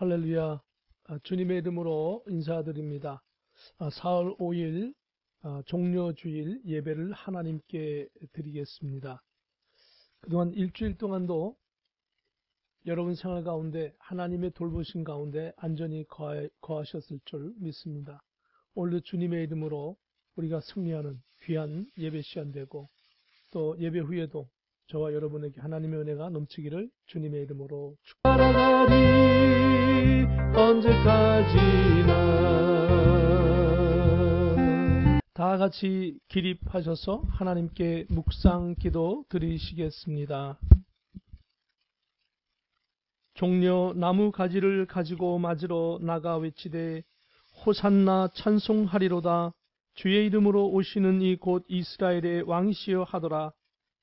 할렐루야. 주님의 이름으로 인사드립니다. 4월 5일 종료주일 예배를 하나님께 드리겠습니다. 그동안 일주일 동안도 여러분 생활 가운데 하나님의 돌보신 가운데 안전히 거하셨을 줄 믿습니다. 오늘도 주님의 이름으로 우리가 승리하는 귀한 예배 시간 되고, 또 예배 후에도 저와 여러분에게 하나님의 은혜가 넘치기를 주님의 이름으로 축원하리. 언제까지나 다 같이 기립하셔서 하나님께 묵상 기도 드리시겠습니다. 종려 나무 가지를 가지고 맞으러 나가 외치되 호산나 찬송하리로다. 주의 이름으로 오시는 이 곧 이스라엘의 왕이시여 하더라.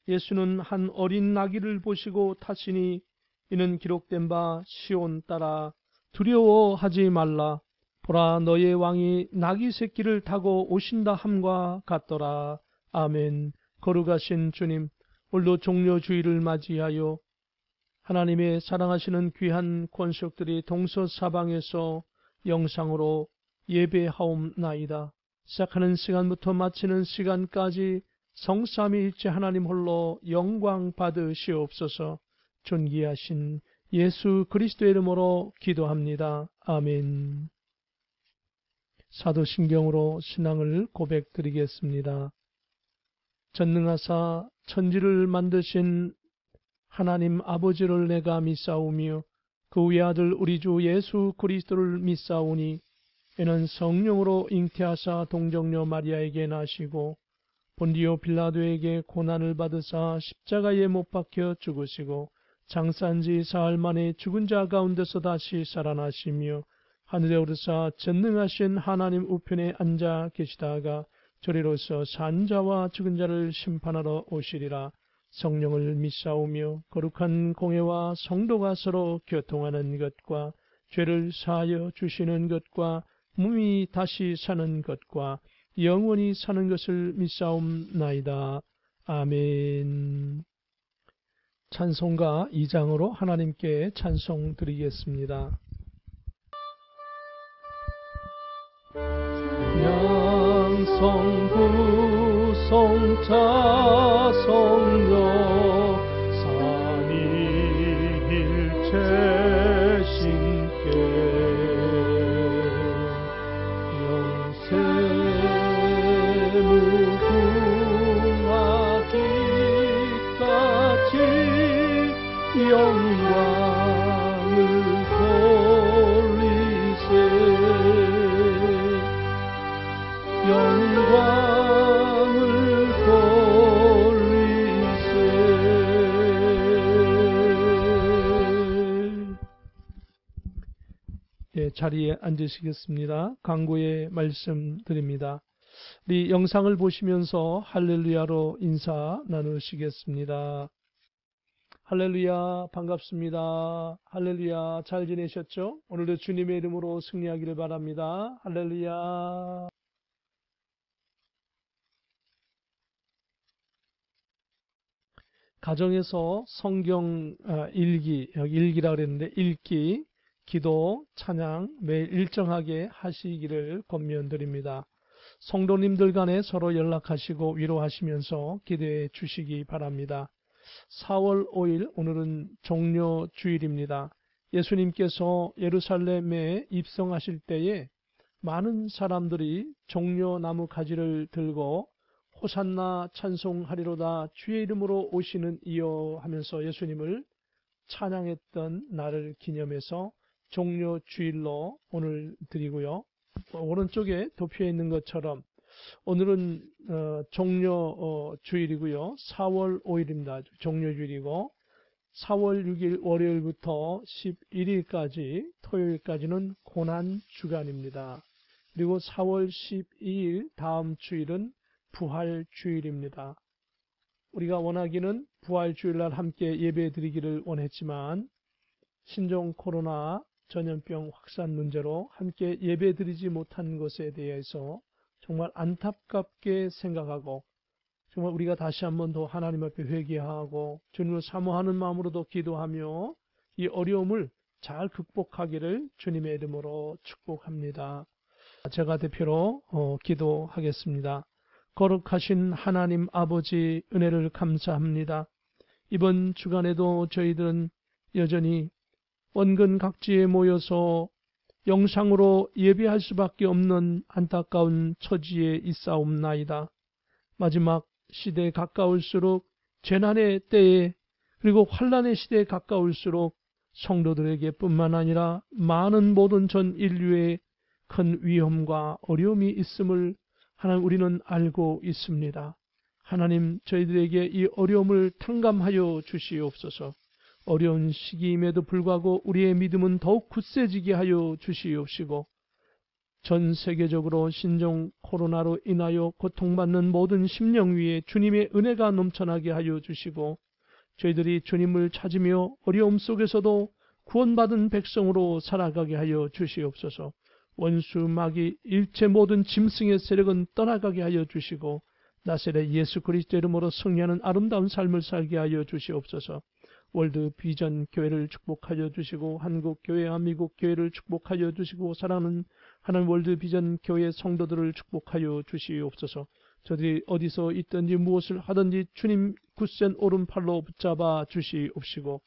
예수는 한 어린 나귀를 보시고 타시니 이는 기록된 바 시온 따라 두려워하지 말라. 보라, 너의 왕이 나귀 새끼를 타고 오신다 함과 같더라. 아멘. 거룩하신 주님, 오늘도 종료주일을 맞이하여 하나님의 사랑하시는 귀한 권속들이 동서사방에서 영상으로 예배하옵나이다. 시작하는 시간부터 마치는 시간까지 성삼위일체 하나님 홀로 영광 받으시옵소서. 존귀하신 예수 그리스도의 이름으로 기도합니다. 아멘. 사도신경으로 신앙을 고백드리겠습니다. 전능하사 천지를 만드신 하나님 아버지를 내가 믿사오며 그 외아들 우리 주 예수 그리스도를 믿사오니 이는 성령으로 잉태하사 동정녀 마리아에게 나시고 본디오 빌라도에게 고난을 받으사 십자가에 못 박혀 죽으시고 장사한지 사흘 만에 죽은 자 가운데서 다시 살아나시며 하늘에 오르사 전능하신 하나님 우편에 앉아 계시다가 저리로서 산 자와 죽은 자를 심판하러 오시리라. 성령을 믿사오며 거룩한 공회와 성도가 서로 교통하는 것과 죄를 사하여 주시는 것과 몸이 다시 사는 것과 영원히 사는 것을 믿사옵나이다. 아멘. 찬송가 2장으로 하나님께 찬송 드리겠습니다. 양성부 성자 성녀 삼위일체 신께 영세 무궁하기까지 영광을 돌리세. 영광을 돌리세. 네, 자리에 앉으시겠습니다. 강구의 말씀 드립니다. 우리 영상을 보시면서 할렐루야로 인사 나누시겠습니다. 할렐루야, 반갑습니다. 할렐루야, 잘 지내셨죠? 오늘도 주님의 이름으로 승리하기를 바랍니다. 할렐루야. 가정에서 성경 읽기, 여기 읽기라고 그랬는데 읽기, 기도, 찬양 매일 일정하게 하시기를 권면드립니다. 성도님들 간에 서로 연락하시고 위로하시면서 기도해 주시기 바랍니다. 4월 5일 오늘은 종료주일입니다. 예수님께서 예루살렘에 입성하실 때에 많은 사람들이 종려나무 가지를 들고 호산나 찬송하리로다 주의 이름으로 오시는 이여 하면서 예수님을 찬양했던 날을 기념해서 종료주일로 오늘 드리고요. 오른쪽에 도표에 있는 것처럼 오늘은 종료주일이고요. 4월 5일입니다. 종료주일이고 4월 6일 월요일부터 11일까지 토요일까지는 고난주간입니다. 그리고 4월 12일 다음 주일은 부활주일입니다. 우리가 원하기는 부활주일날 함께 예배드리기를 원했지만 신종 코로나 전염병 확산 문제로 함께 예배드리지 못한 것에 대해서 정말 안타깝게 생각하고 정말 우리가 다시 한번 더 하나님 앞에 회개하고 주님을 사모하는 마음으로도 기도하며 이 어려움을 잘 극복하기를 주님의 이름으로 축복합니다. 제가 대표로 기도하겠습니다. 거룩하신 하나님 아버지, 은혜를 감사합니다. 이번 주간에도 저희들은 여전히 원근 각지에 모여서 영상으로 예배할 수밖에 없는 안타까운 처지에 있사옵나이다. 마지막 시대에 가까울수록, 재난의 때에, 그리고 환난의 시대에 가까울수록 성도들에게 뿐만 아니라 많은 모든 전 인류에 큰 위험과 어려움이 있음을 하나님 우리는 알고 있습니다. 하나님, 저희들에게 이 어려움을 탕감하여 주시옵소서. 어려운 시기임에도 불구하고 우리의 믿음은 더욱 굳세지게 하여 주시옵시고, 전 세계적으로 신종 코로나로 인하여 고통받는 모든 심령 위에 주님의 은혜가 넘쳐나게 하여 주시고, 저희들이 주님을 찾으며 어려움 속에서도 구원받은 백성으로 살아가게 하여 주시옵소서. 원수, 마귀, 일체 모든 짐승의 세력은 떠나가게 하여 주시고, 나사렛 예수 그리스도 이름으로 승리하는 아름다운 삶을 살게 하여 주시옵소서. 월드 비전 교회를 축복하여 주시고, 한국 교회와 미국 교회를 축복하여 주시고, 사랑하는 하나님 월드 비전 교회 성도들을 축복하여 주시옵소서. 저들이 어디서 있든지 무엇을 하든지 주님 굳센 오른팔로 붙잡아 주시옵시고,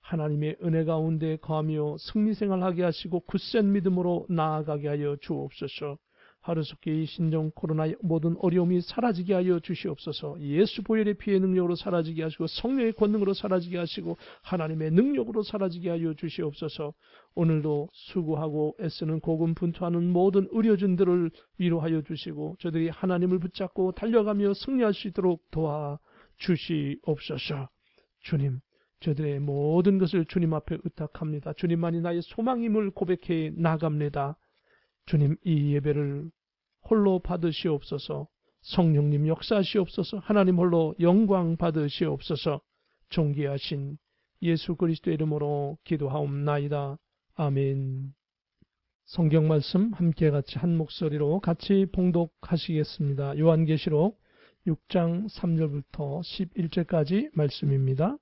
하나님의 은혜 가운데 거하며 승리생활하게 하시고 굳센 믿음으로 나아가게 하여 주옵소서. 하루속히 이 신종 코로나의 모든 어려움이 사라지게 하여 주시옵소서. 예수 보혈의 피의 능력으로 사라지게 하시고, 성령의 권능으로 사라지게 하시고, 하나님의 능력으로 사라지게 하여 주시옵소서. 오늘도 수고하고 애쓰는 고군분투하는 모든 의료진들을 위로하여 주시고, 저들이 하나님을 붙잡고 달려가며 승리할 수 있도록 도와주시옵소서. 주님, 저들의 모든 것을 주님 앞에 의탁합니다. 주님만이 나의 소망임을 고백해 나갑니다. 주님, 이 예배를 홀로 받으시옵소서. 성령님 역사하시옵소서. 하나님 홀로 영광 받으시옵소서. 존귀하신 예수 그리스도 이름으로 기도하옵나이다. 아멘. 성경 말씀 함께 같이 한 목소리로 같이 봉독하시겠습니다. 요한계시록 6장 3절부터 11절까지 말씀입니다.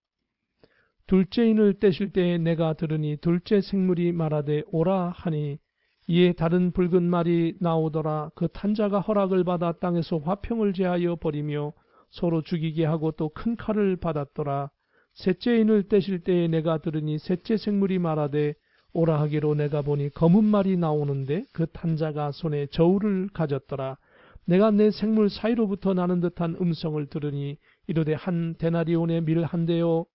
둘째 인을 떼실 때에 내가 들으니 둘째 생물이 말하되 오라 하니, 이에 다른 붉은 말이 나오더라. 그 탄자가 허락을 받아 땅에서 화평을 제하여 버리며 서로 죽이게 하고 또 큰 칼을 받았더라. 셋째 인을 떼실 때에 내가 들으니 셋째 생물이 말하되 오라 하기로 내가 보니 검은 말이 나오는데 그 탄자가 손에 저울을 가졌더라. 내가 내 생물 사이로부터 나는 듯한 음성을 들으니 이르되 한 데나리온의 밀 한 대요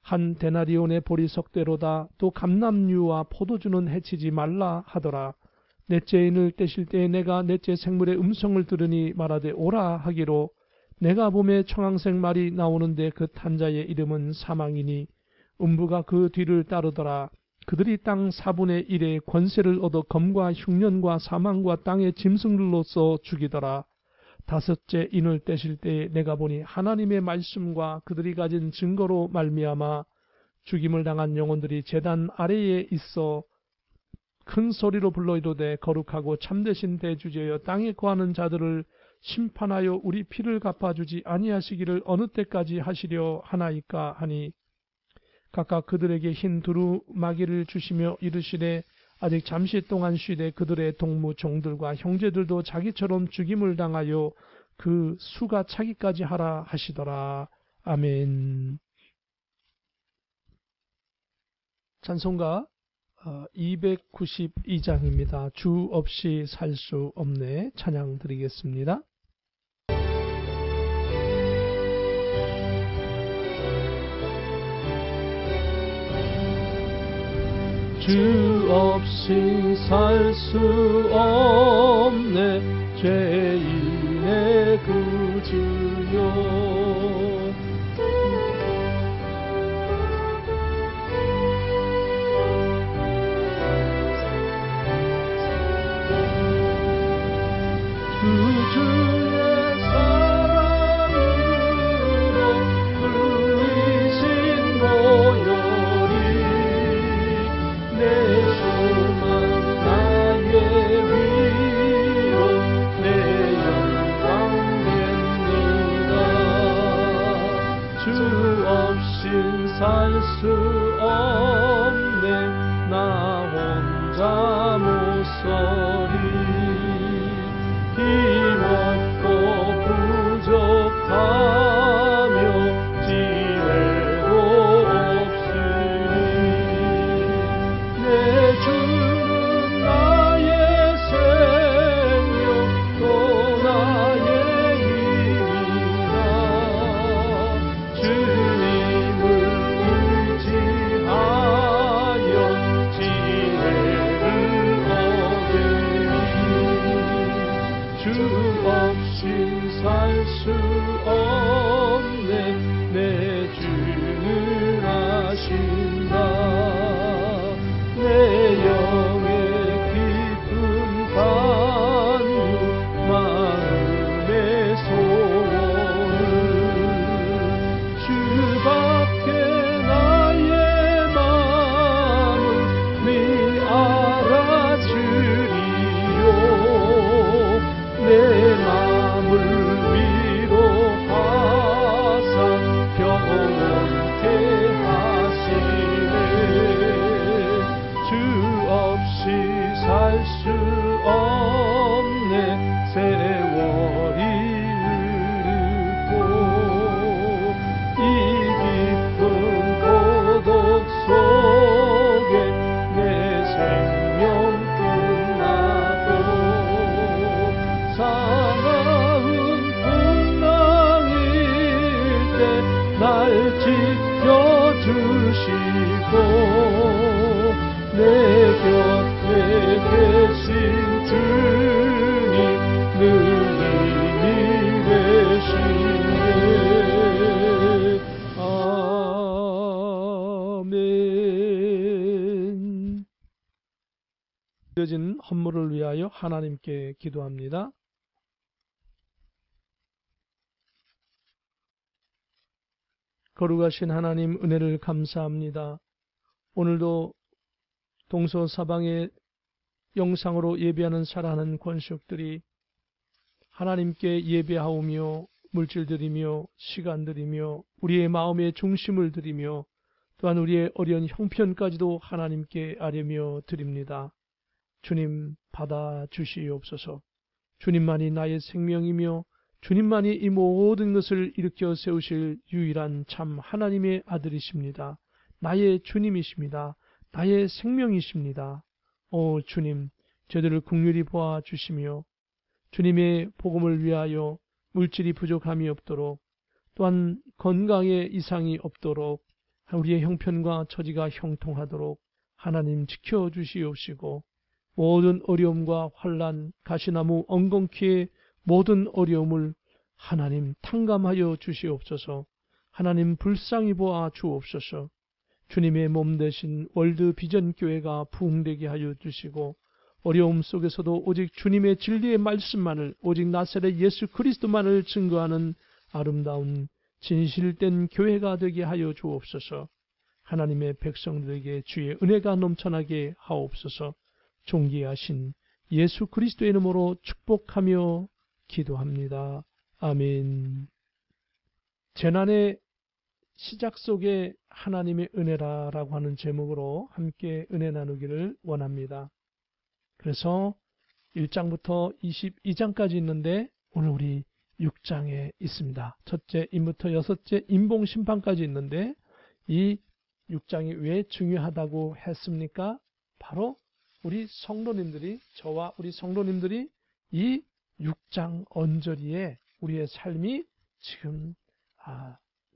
한 데나리온의 보리석대로다. 또 감람류와 포도주는 해치지 말라 하더라. 넷째 인을 떼실 때에 내가 넷째 생물의 음성을 들으니 말하되 오라 하기로 내가 봄에 청황색 말이 나오는데 그 탄자의 이름은 사망이니 음부가 그 뒤를 따르더라. 그들이 땅 4분의 1의 권세를 얻어 검과 흉년과 사망과 땅의 짐승들로서 죽이더라. 다섯째 인을 떼실 때에 내가 보니 하나님의 말씀과 그들이 가진 증거로 말미암아 죽임을 당한 영혼들이 제단 아래에 있어 큰 소리로 불러 이르되 거룩하고 참되신 대주제여 땅에 거하는 자들을 심판하여 우리 피를 갚아주지 아니하시기를 어느 때까지 하시려 하나이까 하니, 각각 그들에게 흰 두루마기를 주시며 이르시되 아직 잠시 동안 쉬되 그들의 동무 종들과 형제들도 자기처럼 죽임을 당하여 그 수가 차기까지 하라 하시더라. 아멘. 찬송가 292장입니다. 주 없이 살 수 없네. 찬양 드리겠습니다. 주 없이 살 수 없네. 죄인의 구주여. 주의 사랑으로 불리신 보혈이 내 소망 나의 위로 내 영광 됐느니라. 없으니 힘없고 부족하며 지혜도 없으니 내 주는 나의 생명 또 나의 힘이라 주님을 의지하여 지혜를 얻으니 주 없이 살 수 없네 내 주는 아신다 내 영의 깊은 간구 마음의 소원을 주밖에 나의 마음을 네 알아주리요 내 마음을 위로하사 평온케 하시네 주 없이 살 수 없네 세월이 흐르고 이 깊은 고독 속에 내 생명 끝나도 사나운 풍랑일 때 날 지켜주시고 내 곁에 계신 주님 늘 힘이 되시네 아멘. 드려진 헌물을 위하여 하나님께 기도합니다. 거룩하신 하나님 은혜를 감사합니다. 오늘도 동서사방의 영상으로 예배하는 사랑하는 권속들이 하나님께 예배하오며 물질드리며 시간드리며 우리의 마음의 중심을 드리며 또한 우리의 어려운 형편까지도 하나님께 아뢰며 드립니다. 주님 받아주시옵소서. 주님만이 나의 생명이며 주님만이 이 모든 것을 일으켜 세우실 유일한 참 하나님의 아들이십니다. 나의 주님이십니다. 나의 생명이십니다. 오 주님, 저들을 긍휼히 보아 주시며 주님의 복음을 위하여 물질이 부족함이 없도록 또한 건강에 이상이 없도록 우리의 형편과 처지가 형통하도록 하나님 지켜주시옵시고 모든 어려움과 환난, 가시나무, 엉겅퀴의 모든 어려움을 하나님 탕감하여 주시옵소서. 하나님 불쌍히 보아 주옵소서. 주님의 몸 되신 월드 비전 교회가 부흥되게 하여 주시고 어려움 속에서도 오직 주님의 진리의 말씀만을 오직 나사렛 예수 그리스도만을 증거하는 아름다운 진실된 교회가 되게 하여 주옵소서. 하나님의 백성들에게 주의 은혜가 넘쳐나게 하옵소서. 존귀하신 예수 그리스도의 이름으로 축복하며 기도합니다. 아멘. 재난의 시작 속에 하나님의 은혜라라고 하는 제목으로 함께 은혜 나누기를 원합니다. 그래서 1장부터 22장까지 있는데 오늘 우리 6장에 있습니다. 첫째 임부터 여섯째 임봉심판까지 있는데 이 6장이 왜 중요하다고 했습니까? 바로 우리 성도님들이 저와 우리 성도님들이 이 6장 언저리에 우리의 삶이 지금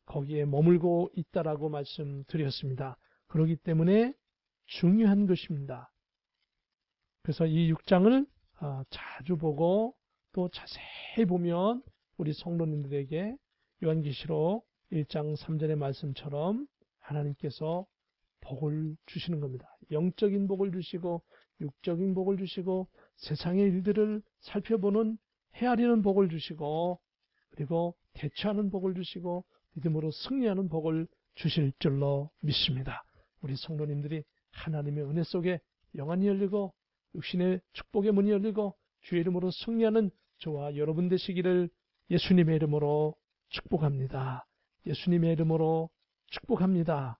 거기에 머물고 있다라고 말씀드렸습니다. 그렇기 때문에 중요한 것입니다. 그래서 이 6장을 자주 보고 또 자세히 보면 우리 성도님들에게 요한계시록 1장 3절의 말씀처럼 하나님께서 복을 주시는 겁니다. 영적인 복을 주시고 육적인 복을 주시고 세상의 일들을 살펴보는 헤아리는 복을 주시고 그리고 대처하는 복을 주시고 믿음으로 승리하는 복을 주실 줄로 믿습니다. 우리 성도님들이 하나님의 은혜 속에 영안이 열리고 육신의 축복의 문이 열리고 주의 이름으로 승리하는 저와 여러분 되시기를 예수님의 이름으로 축복합니다. 예수님의 이름으로 축복합니다.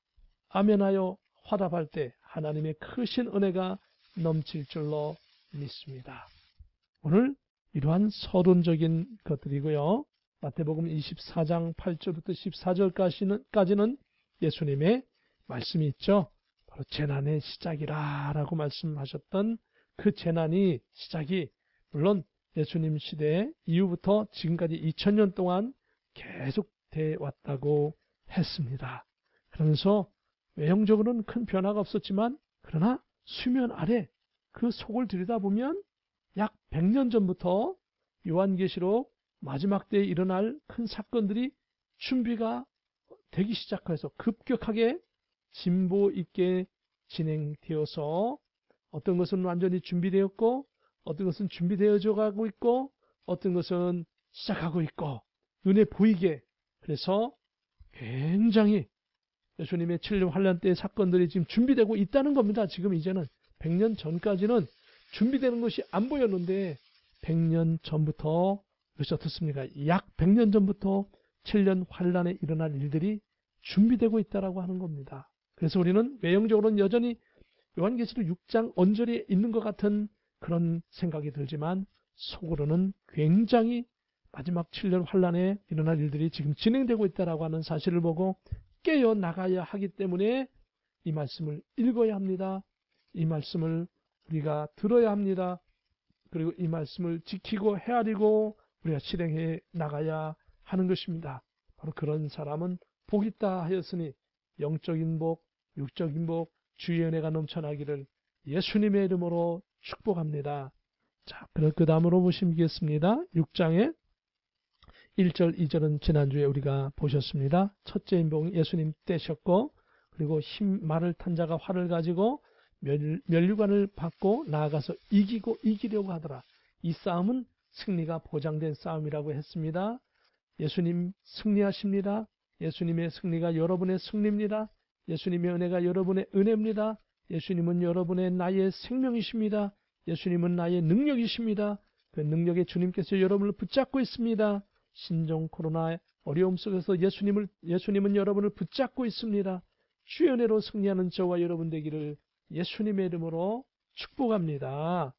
아멘하여 화답할 때 하나님의 크신 은혜가 넘칠 줄로 믿습니다. 오늘 이러한 서론적인 것들이고요. 마태복음 24장 8절부터 14절까지는 예수님의 말씀이 있죠. 바로 재난의 시작이라 라고 말씀하셨던 그 재난이 시작이 물론 예수님 시대 이후부터 지금까지 2000년 동안 계속돼 왔다고 했습니다. 그러면서 외형적으로는 큰 변화가 없었지만 그러나 수면 아래 그 속을 들여다보면 약 100년 전부터 요한계시록 마지막 때에 일어날 큰 사건들이 준비가 되기 시작해서 급격하게 진보 있게 진행되어서 어떤 것은 완전히 준비되었고 어떤 것은 준비되어져 가고 있고 어떤 것은 시작하고 있고 눈에 보이게 그래서 굉장히 예수님의 7년 환란 때의 사건들이 지금 준비되고 있다는 겁니다. 지금 이제는 100년 전까지는 준비되는 것이 안 보였는데 100년 전부터 그것이 어떻습니까? 약 100년 전부터 7년 환란에 일어날 일들이 준비되고 있다라고 하는 겁니다. 그래서 우리는 외형적으로는 여전히 요한계시록 6장 언저리에 있는 것 같은 그런 생각이 들지만 속으로는 굉장히 마지막 7년 환란에 일어날 일들이 지금 진행되고 있다라고 하는 사실을 보고 깨어나가야 하기 때문에 이 말씀을 읽어야 합니다. 이 말씀을 우리가 들어야 합니다. 그리고 이 말씀을 지키고 헤아리고 우리가 실행해 나가야 하는 것입니다. 바로 그런 사람은 복 있다 하였으니 영적인 복, 육적인 복, 주의 은혜가 넘쳐나기를 예수님의 이름으로 축복합니다. 자, 그 다음으로 보시겠습니다. 6장의 1절, 2절은 지난주에 우리가 보셨습니다. 첫째 인봉 예수님 떼셨고 그리고 말을 탄 자가 활을 가지고 면류관을 받고 나아가서 이기려고 하더라. 이 싸움은 승리가 보장된 싸움이라고 했습니다. 예수님 승리하십니다. 예수님의 승리가 여러분의 승리입니다. 예수님의 은혜가 여러분의 은혜입니다. 예수님은 여러분의 나의 생명이십니다. 예수님은 나의 능력이십니다. 그 능력의 주님께서 여러분을 붙잡고 있습니다. 신종 코로나의 어려움 속에서 예수님은 여러분을 붙잡고 있습니다. 주의 은혜로 승리하는 저와 여러분 되기를 예수님의 이름으로 축복합니다.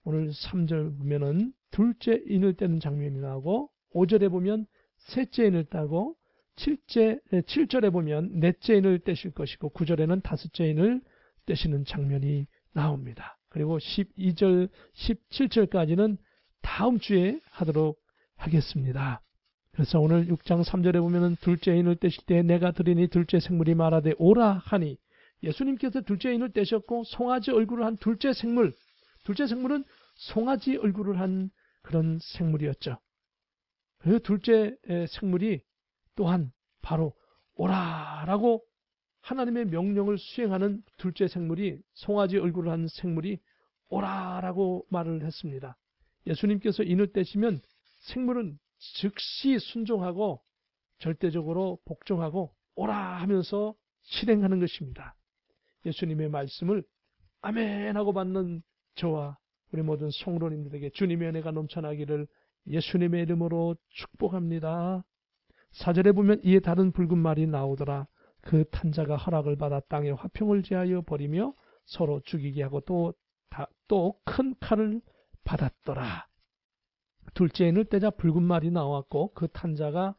오늘 3절 보면은 둘째 인을 떼는 장면이 나오고 5절에 보면 셋째 인을 따고 7절에 보면 넷째 인을 떼실 것이고 9절에는 다섯째 인을 떼시는 장면이 나옵니다. 그리고 12절, 17절까지는 다음 주에 하도록 하겠습니다. 그래서 오늘 6장 3절에 보면은 둘째 인을 떼실 때 내가 들으니 둘째 생물이 말하되 오라 하니 예수님께서 둘째 인을 떼셨고 송아지 얼굴을 한 둘째 생물은 송아지 얼굴을 한 그런 생물이었죠. 그 둘째 생물이 또한 바로 오라라고 하나님의 명령을 수행하는 둘째 생물이 송아지 얼굴을 한 생물이 오라라고 말을 했습니다. 예수님께서 인을 떼시면 생물은 즉시 순종하고 절대적으로 복종하고 오라 하면서 실행하는 것입니다. 예수님의 말씀을 아멘 하고 받는 저와 우리 모든 성도님들에게 주님의 은혜가 넘쳐나기를 예수님의 이름으로 축복합니다. 4절에 보면 이에 다른 붉은 말이 나오더라. 그 탄자가 허락을 받아 땅에 화평을 제하여 버리며 서로 죽이게 하고 또 큰 칼을 받았더라. 둘째 인을 떼자 붉은 말이 나왔고 그 탄자가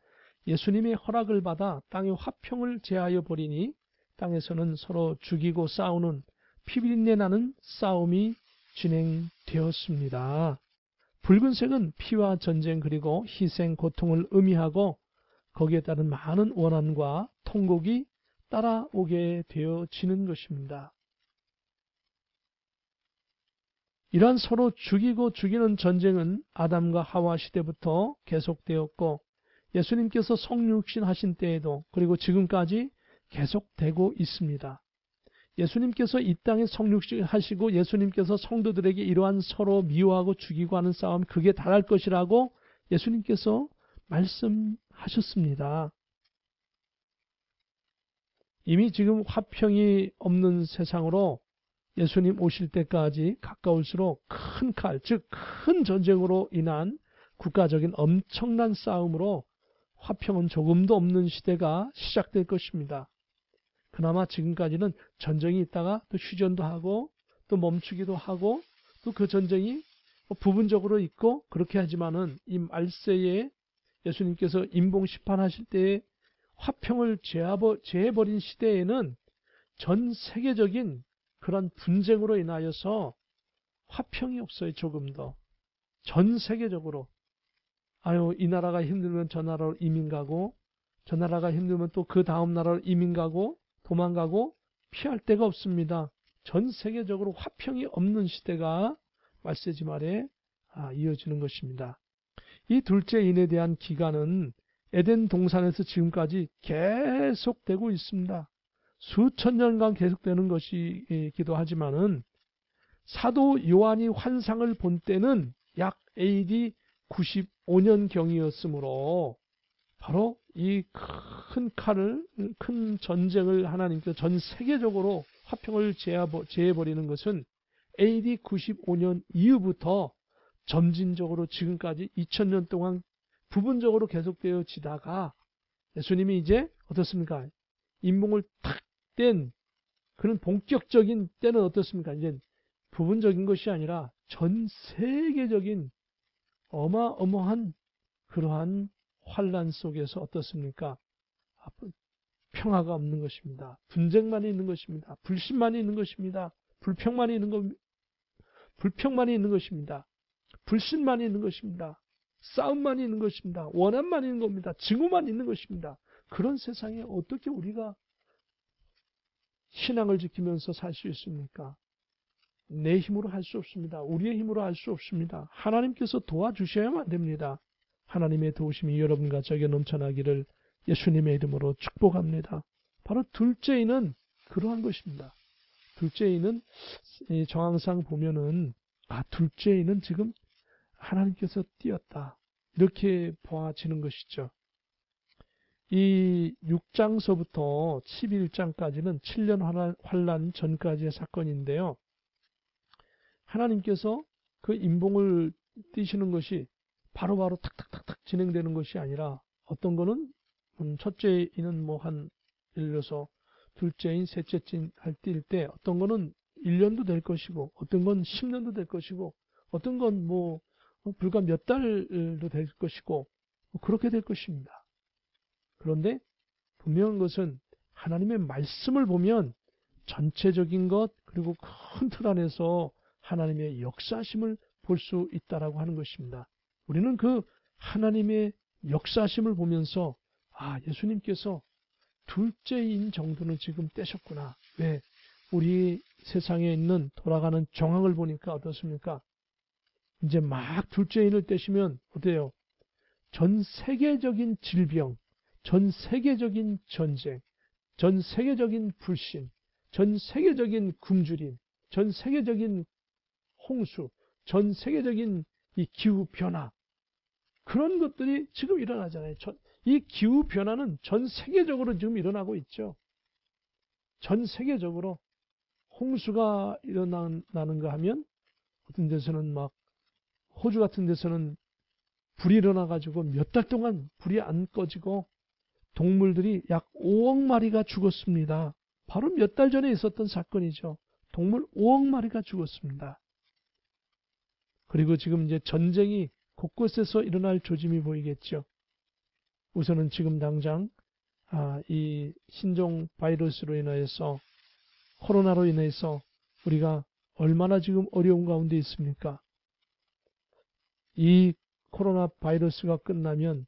예수님의 허락을 받아 땅에 화평을 제하여 버리니 땅에서는 서로 죽이고 싸우는 피비린내 나는 싸움이 진행되었습니다. 붉은색은 피와 전쟁 그리고 희생, 고통을 의미하고 거기에 따른 많은 원한과 통곡이 따라오게 되어지는 것입니다. 이러한 서로 죽이고 죽이는 전쟁은 아담과 하와 시대부터 계속되었고 예수님께서 성육신 하신 때에도 그리고 지금까지 계속되고 있습니다. 예수님께서 이 땅에 성육신 하시고 예수님께서 성도들에게 이러한 서로 미워하고 죽이고 하는 싸움 그게 달할 것이라고 예수님께서 말씀하셨습니다. 이미 지금 화평이 없는 세상으로 예수님 오실 때까지 가까울수록 큰 칼, 즉 큰 전쟁으로 인한 국가적인 엄청난 싸움으로 화평은 조금도 없는 시대가 시작될 것입니다. 그나마 지금까지는 전쟁이 있다가 또 휴전도 하고 또 멈추기도 하고 또 그 전쟁이 부분적으로 있고 그렇게 하지만은 이 말세에 예수님께서 인봉 심판하실 때에 화평을 제해버린 시대에는 전 세계적인 그런 분쟁으로 인하여서 화평이 없어요. 조금 더. 전 세계적으로. 아유, 이 나라가 힘들면 저 나라로 이민 가고, 저 나라가 힘들면 또 그 다음 나라로 이민 가고, 도망가고, 피할 데가 없습니다. 전 세계적으로 화평이 없는 시대가 말세지 말에 이어지는 것입니다. 이 둘째 인에 대한 기간은 에덴 동산에서 지금까지 계속되고 있습니다. 수천 년간 계속되는 것이기도 하지만은 사도 요한이 환상을 본 때는 약 AD 95년경이었으므로 바로 이 큰 전쟁을 하나님께서 전 세계적으로 화평을 제해버리는 것은 AD 95년 이후부터 점진적으로 지금까지 2000년 동안 부분적으로 계속되어지다가 예수님이 이제 어떻습니까? 인봉을 탁 뗀 그런 본격적인 때는 어떻습니까? 이제 부분적인 것이 아니라 전 세계적인 어마어마한 그러한 환란 속에서 어떻습니까? 평화가 없는 것입니다. 분쟁만이 있는 것입니다. 불신만이 있는 것입니다. 불평만이 있는 것입니다. 불신만이 있는 것입니다. 싸움만이 있는 것입니다. 원한만 있는 겁니다. 증오만 있는 것입니다. 그런 세상에 어떻게 우리가 신앙을 지키면서 살 수 있습니까? 내 힘으로 할 수 없습니다. 우리의 힘으로 할 수 없습니다. 하나님께서 도와주셔야만 됩니다. 하나님의 도우심이 여러분과 저에게 넘쳐나기를 예수님의 이름으로 축복합니다. 바로 둘째인은 그러한 것입니다. 둘째인은 정황상 보면은 둘째인은 지금 하나님께서 띄었다. 이렇게 보아지는 것이죠. 이 6장서부터 11장까지는 7년 환란 전까지의 사건인데요. 하나님께서 그 인봉을 띄시는 바로바로 탁탁탁탁 진행되는 것이 아니라 어떤 거는 첫째인은 예를 들어서 둘째인, 셋째인 할 때일 때 어떤 거는 1년도 될 것이고 어떤 건 10년도 될 것이고 어떤 건 불과 몇 달도 될 것이고 그렇게 될 것입니다. 그런데 분명한 것은 하나님의 말씀을 보면 전체적인 것 그리고 큰 틀 안에서 하나님의 역사심을 볼 수 있다라고 하는 것입니다. 우리는 그 하나님의 역사심을 보면서 예수님께서 둘째인 정도는 지금 떼셨구나. 왜? 우리 세상에 있는 돌아가는 정황을 보니까 어떻습니까? 이제 막 둘째인을 떼시면 어때요? 전 세계적인 질병, 전 세계적인 전쟁, 전 세계적인 불신, 전 세계적인 굶주림, 전 세계적인 홍수, 전 세계적인 이 기후변화 그런 것들이 지금 일어나잖아요. 이 기후변화는 전 세계적으로 지금 일어나고 있죠. 전 세계적으로 홍수가 일어나는가 하면 어떤 데서는 호주 같은 데서는 불이 일어나가지고 몇 달 동안 불이 안 꺼지고 동물들이 약 5억 마리가 죽었습니다. 바로 몇 달 전에 있었던 사건이죠. 동물 5억 마리가 죽었습니다. 그리고 지금 이제 전쟁이 곳곳에서 일어날 조짐이 보이겠죠. 우선은 지금 당장 이 신종 바이러스로 인해서 코로나로 인해서 우리가 얼마나 지금 어려운 가운데 있습니까? 이 코로나 바이러스가 끝나면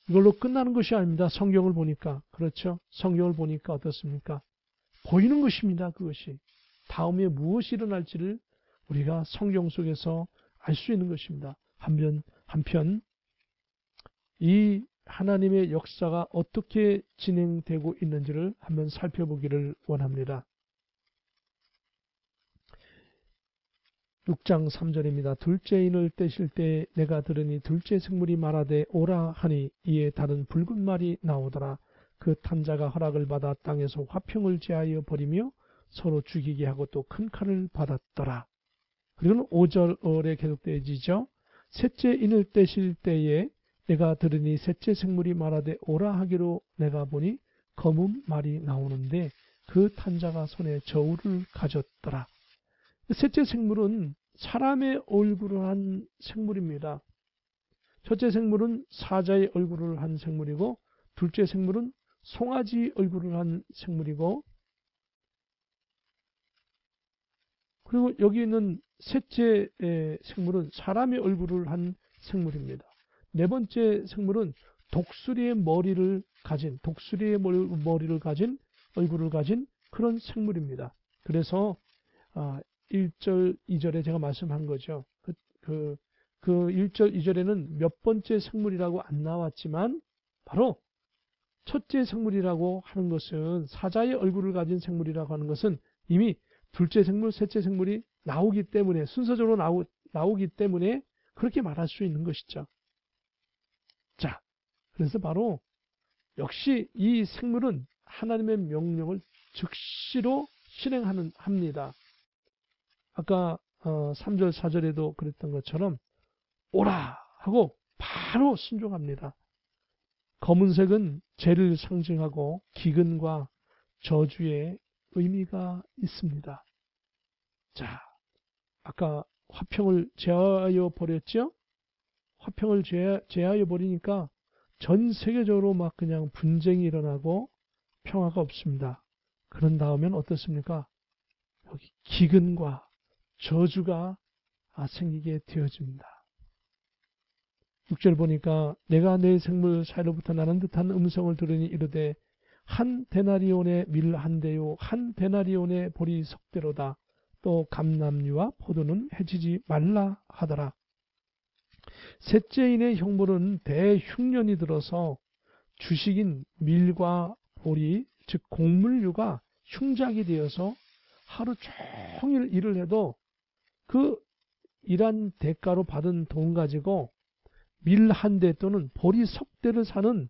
이걸로 끝나는 것이 아닙니다. 성경을 보니까. 그렇죠? 성경을 보니까 어떻습니까? 보이는 것입니다. 그것이. 다음에 무엇이 일어날지를 우리가 성경 속에서 알 수 있는 것입니다. 한편 이 하나님의 역사가 어떻게 진행되고 있는지를 한번 살펴보기를 원합니다. 6장 3절입니다. 둘째인을 떼실 때 내가 들으니 둘째 생물이 말하되 오라 하니 이에 다른 붉은 말이 나오더라. 그 탄자가 허락을 받아 땅에서 화평을 제하여 버리며 서로 죽이게 하고 또 큰 칼을 받았더라. 그리고는 5절에 계속되어지죠. 셋째 인을 떼실 때에 내가 들으니 셋째 생물이 말하되 오라 하기로 내가 보니 검은 말이 나오는데 그 탄자가 손에 저울을 가졌더라. 셋째 생물은 사람의 얼굴을 한 생물입니다. 첫째 생물은 사자의 얼굴을 한 생물이고, 둘째 생물은 송아지 얼굴을 한 생물이고, 그리고 여기 있는 셋째 생물은 사람의 얼굴을 한 생물입니다. 네 번째 생물은 독수리의 머리를 가진 얼굴을 가진 그런 생물입니다. 그래서 1절, 2절에 제가 말씀한 거죠. 그 1절, 2절에는 몇 번째 생물이라고 안 나왔지만 바로 첫째 생물이라고 하는 것은, 사자의 얼굴을 가진 생물이라고 하는 것은 이미 둘째 생물, 셋째 생물이 나오기 때문에, 순서적으로 나오기 때문에 그렇게 말할 수 있는 것이죠. 자, 그래서 바로 역시 이 생물은 하나님의 명령을 즉시로 실행합니다. 아까 3절, 4절에도 그랬던 것처럼 오라 하고 바로 순종합니다. 검은색은 죄를 상징하고 기근과 저주의 의미가 있습니다. 자, 아까 화평을 제하여 버렸죠? 화평을 제하여 버리니까 전 세계적으로 막 그냥 분쟁이 일어나고 평화가 없습니다. 그런 다음엔 어떻습니까? 여기 기근과 저주가 생기게 되어집니다. 6절 보니까 내가 내 생물 사이로부터 나는 듯한 음성을 들으니 이르되 한 데나리온의 밀 한 대요 한 데나리온의 보리 석대로다. 또 감람류와 포도는 해치지 말라 하더라. 셋째인의 형벌은 대흉년이 들어서 주식인 밀과 보리, 즉 곡물류가 흉작이 되어서 하루 종일 일을 해도 그 일한 대가로 받은 돈 가지고 밀 한 대 또는 보리 석대를 사는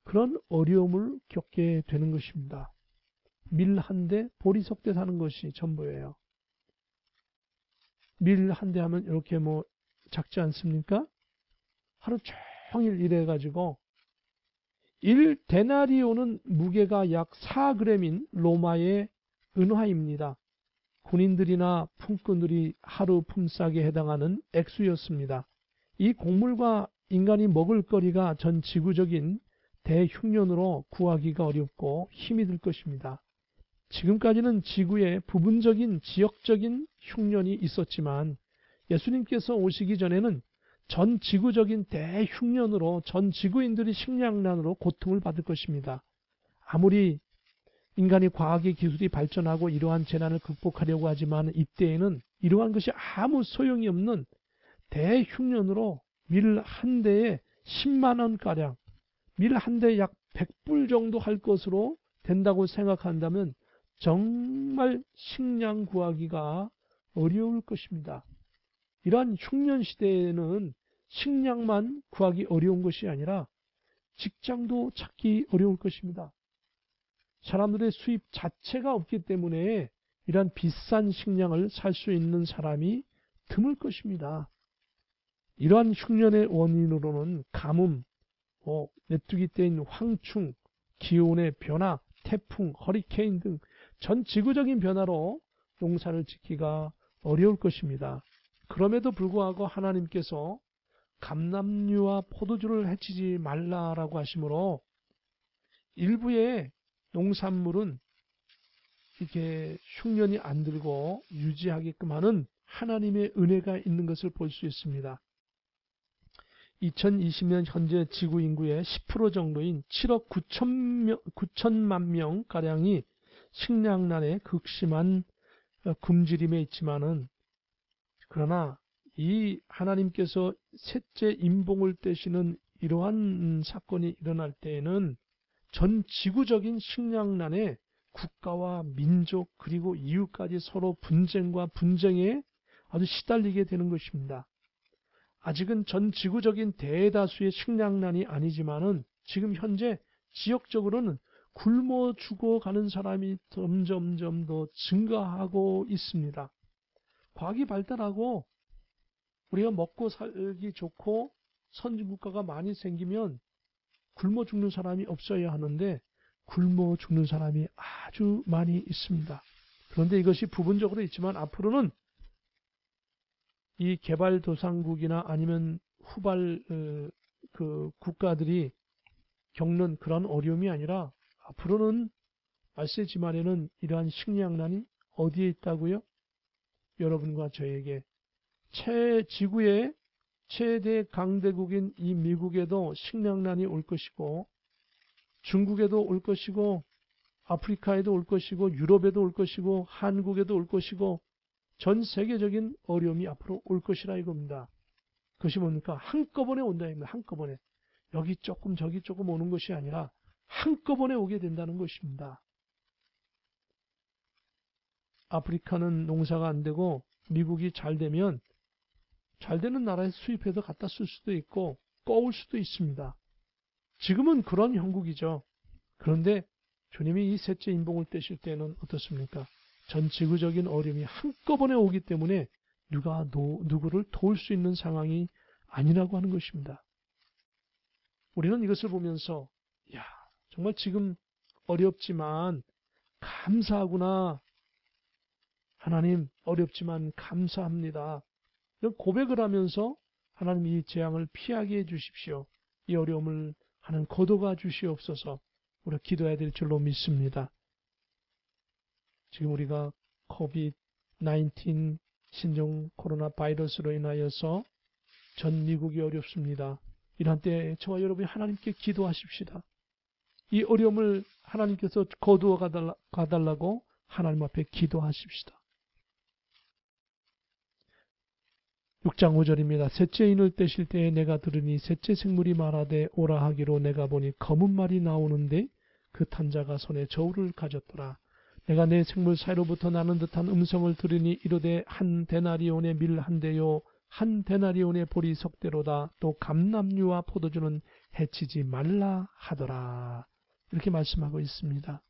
그런 어려움을 겪게 되는 것입니다. 밀 한 대, 보리 석대 사는 것이 전부예요. 밀 한 대 하면 이렇게 작지 않습니까? 하루 종일 일해가지고 1데나리온은 무게가 약 4g인 로마의 은화입니다. 군인들이나 품꾼들이 하루 품삯에 해당하는 액수였습니다. 이 곡물과 인간이 먹을 거리가 전 지구적인 대흉년으로 구하기가 어렵고 힘이 들 것입니다. 지금까지는 지구에 부분적인 지역적인 흉년이 있었지만 예수님께서 오시기 전에는 전 지구적인 대흉년으로 전 지구인들이 식량난으로 고통을 받을 것입니다. 아무리 인간이 과학의 기술이 발전하고 이러한 재난을 극복하려고 하지만 이때에는 이러한 것이 아무 소용이 없는 대흉년으로 밀 한 대에 10만 원가량, 밀 한 대에 약 100불 정도 할 것으로 된다고 생각한다면 정말 식량 구하기가 어려울 것입니다. 이러한 흉년 시대에는 식량만 구하기 어려운 것이 아니라 직장도 찾기 어려울 것입니다. 사람들의 수입 자체가 없기 때문에 이러한 비싼 식량을 살 수 있는 사람이 드물 것입니다. 이러한 흉년의 원인으로는 가뭄, 메뚜기 떼인 황충, 기온의 변화, 태풍, 허리케인 등 전 지구적인 변화로 농사를 짓기가 어려울 것입니다. 그럼에도 불구하고 하나님께서 감람류와 포도주를 해치지 말라라고 하시므로 일부의 농산물은 이렇게 흉년이 안 들고 유지하게끔 하는 하나님의 은혜가 있는 것을 볼 수 있습니다. 2020년 현재 지구 인구의 10% 정도인 7억 9천만 명가량이 식량난의 극심한 굶주림에 있지만은, 그러나 이 하나님께서 셋째 임봉을 떼시는 이러한 사건이 일어날 때에는 전 지구적인 식량난에 국가와 민족 그리고 이웃까지 서로 분쟁과 분쟁에 아주 시달리게 되는 것입니다. 아직은 전 지구적인 대다수의 식량난이 아니지만은 지금 현재 지역적으로는 굶어 죽어가는 사람이 점점점 더 증가하고 있습니다. 과학이 발달하고 우리가 먹고 살기 좋고 선진국가가 많이 생기면 굶어 죽는 사람이 없어야 하는데 굶어 죽는 사람이 아주 많이 있습니다. 그런데 이것이 부분적으로 있지만 앞으로는 이 개발도상국이나 아니면 후발 그 국가들이 겪는 그런 어려움이 아니라 앞으로는 말세 지말에는 이러한 식량난이 어디에 있다고요? 여러분과 저에게 지구의 최대 강대국인 이 미국에도 식량난이 올 것이고 중국에도 올 것이고 아프리카에도 올 것이고 유럽에도 올 것이고 한국에도 올 것이고 전 세계적인 어려움이 앞으로 올 것이라 이겁니다. 그것이 뭡니까? 한꺼번에 온다 입니다. 한꺼번에. 여기 조금 저기 조금 오는 것이 아니라 한꺼번에 오게 된다는 것입니다. 아프리카는 농사가 안 되고 미국이 잘 되면 잘 되는 나라에서 수입해서 갖다 쓸 수도 있고 꺼올 수도 있습니다. 지금은 그런 형국이죠. 그런데 주님이 이 셋째 인봉을 떼실 때는 어떻습니까? 전 지구적인 어려움이 한꺼번에 오기 때문에 누가 누구를 도울 수 있는 상황이 아니라고 하는 것입니다. 우리는 이것을 보면서 야, 정말 지금 어렵지만 감사하구나. 하나님 어렵지만 감사합니다. 이런 고백을 하면서 하나님 이 재앙을 피하게 해주십시오. 이 어려움을 하는 거둬가 주시옵소서. 우리가 기도해야 될 줄로 믿습니다. 지금 우리가 COVID-19 신종 코로나 바이러스로 인하여서 전 미국이 어렵습니다. 이런 때에 저와 여러분이 하나님께 기도하십시다. 이 어려움을 하나님께서 거두어 가달라고 하나님 앞에 기도하십시다. 6장 5절입니다. 셋째 인을 떼실 때에 내가 들으니 셋째 생물이 말하되 오라 하기로 내가 보니 검은 말이 나오는데 그 탄자가 손에 저울을 가졌더라. 내가 내 생물 사이로부터 나는 듯한 음성을 들으니 이르되 한 데나리온의 밀 한 대요 한 데나리온의 보리 석대로다. 또 감람류와 포도주는 해치지 말라 하더라. 이렇게 말씀하고 있습니다.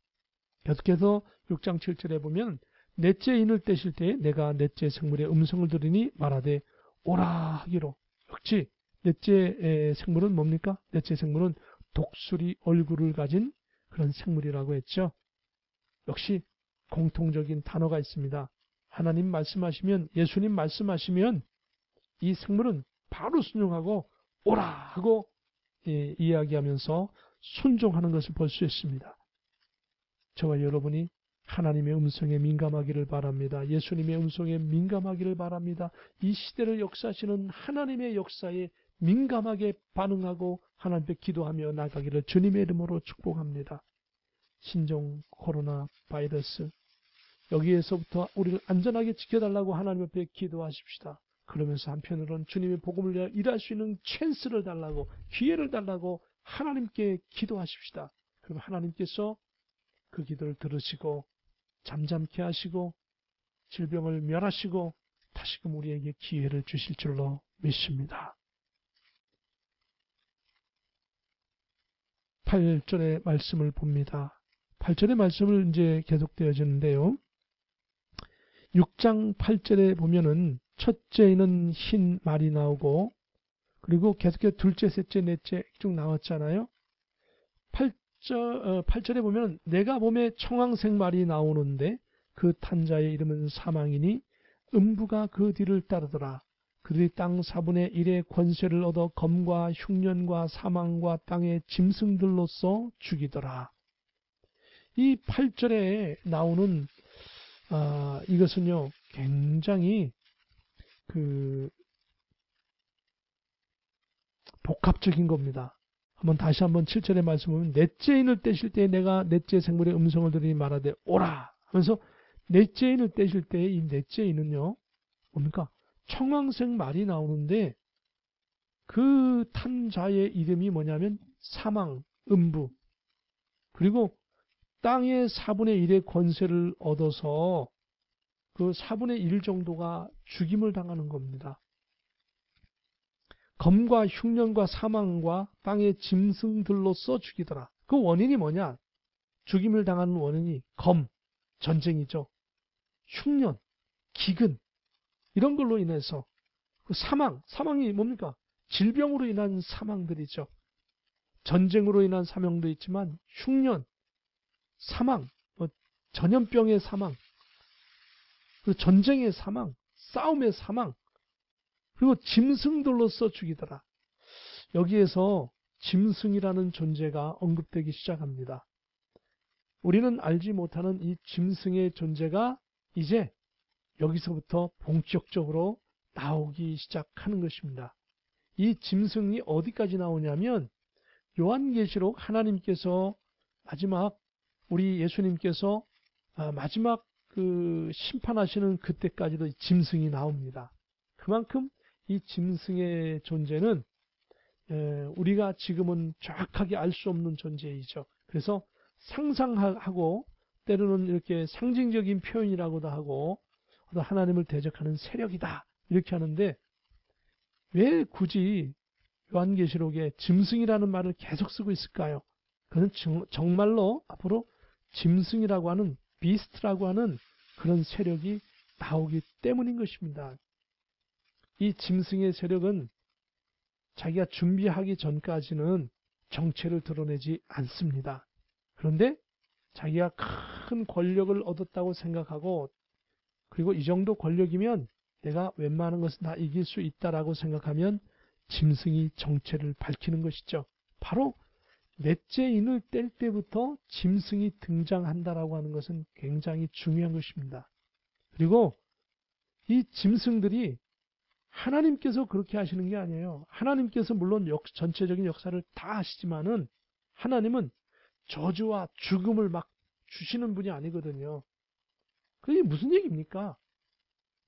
계속해서 6장 7절에 보면 넷째 인을 떼실 때에 내가 넷째 생물의 음성을 들으니 말하되 오라 하기로. 역시 넷째 생물은 뭡니까? 넷째 생물은 독수리 얼굴을 가진 그런 생물이라고 했죠. 역시 공통적인 단어가 있습니다. 하나님 말씀하시면, 예수님 말씀하시면 이 생물은 바로 순종하고 오라 하고 이야기하면서 순종하는 것을 볼 수 있습니다. 저와 여러분이 하나님의 음성에 민감하기를 바랍니다. 예수님의 음성에 민감하기를 바랍니다. 이 시대를 역사하시는 하나님의 역사에 민감하게 반응하고 하나님께 기도하며 나가기를 주님의 이름으로 축복합니다. 신종 코로나 바이러스, 여기에서부터 우리를 안전하게 지켜달라고 하나님 앞에 기도하십시다. 그러면서 한편으로는 주님의 복음을 위하여 일할 수 있는 찬스를 달라고, 기회를 달라고 하나님께 기도하십시다. 그럼 하나님께서 그 기도를 들으시고 잠잠케 하시고 질병을 멸하시고 다시금 우리에게 기회를 주실 줄로 믿습니다. 8절의 말씀을 봅니다. 8절의 말씀을 이제 계속되어지는데요. 6장 8절에 보면은 첫째는 흰 말이 나오고 그리고 계속해서 둘째, 셋째, 넷째 쭉 나왔잖아요. 8절에 보면 내가 봄에 청황색 말이 나오는데 그 탄자의 이름은 사망이니 음부가 그 뒤를 따르더라. 그들이 땅 4분의 1의 권세를 얻어 검과 흉년과 사망과 땅의 짐승들로서 죽이더라. 이 8절에 나오는 이것은요 굉장히 복합적인 겁니다. 다시 한번 7절의 말씀 보면 넷째 인을 떼실 때 내가 넷째 생물의 음성을 들으니 말하되 오라 하면서 넷째 인을 떼실 때 이 넷째 인은요 뭡니까? 청황색 말이 나오는데 그 탄자의 이름이 뭐냐면 사망, 음부, 그리고 땅의 4분의 1의 권세를 얻어서 그 4분의 1 정도가 죽임을 당하는 겁니다. 검과 흉년과 사망과 땅의 짐승들로서 죽이더라. 그 원인이 뭐냐? 죽임을 당하는 원인이 검, 전쟁이죠. 흉년, 기근 이런 걸로 인해서 그 사망이 뭡니까? 질병으로 인한 사망들이죠. 전쟁으로 인한 사망도 있지만 흉년, 사망, 전염병의 사망, 그리고 전쟁의 사망, 싸움의 사망, 그리고 짐승들로서 죽이더라. 여기에서 짐승이라는 존재가 언급되기 시작합니다. 우리는 알지 못하는 이 짐승의 존재가 이제 여기서부터 본격적으로 나오기 시작하는 것입니다. 이 짐승이 어디까지 나오냐면 요한계시록 하나님께서 마지막 우리 예수님께서 마지막 그 심판하시는 그때까지도 짐승이 나옵니다. 그만큼 이 짐승의 존재는 우리가 지금은 정확하게 알 수 없는 존재이죠. 그래서 상상하고 때로는 이렇게 상징적인 표현이라고도 하고 하나님을 대적하는 세력이다 이렇게 하는데 왜 굳이 요한계시록에 짐승이라는 말을 계속 쓰고 있을까요? 그는 정말로 앞으로 짐승이라고 하는 비스트라고 하는 그런 세력이 나오기 때문인 것입니다. 이 짐승의 세력은 자기가 준비하기 전까지는 정체를 드러내지 않습니다. 그런데 자기가 큰 권력을 얻었다고 생각하고 그리고 이 정도 권력이면 내가 웬만한 것은 다 이길 수 있다라고 생각하면 짐승이 정체를 밝히는 것이죠. 바로 넷째 인을 뗄 때부터 짐승이 등장한다라고 하는 것은 굉장히 중요한 것입니다. 그리고 이 짐승들이 하나님께서 그렇게 하시는 게 아니에요. 하나님께서 물론 전체적인 역사를 다 하시지만은 하나님은 저주와 죽음을 막 주시는 분이 아니거든요. 그게 무슨 얘기입니까?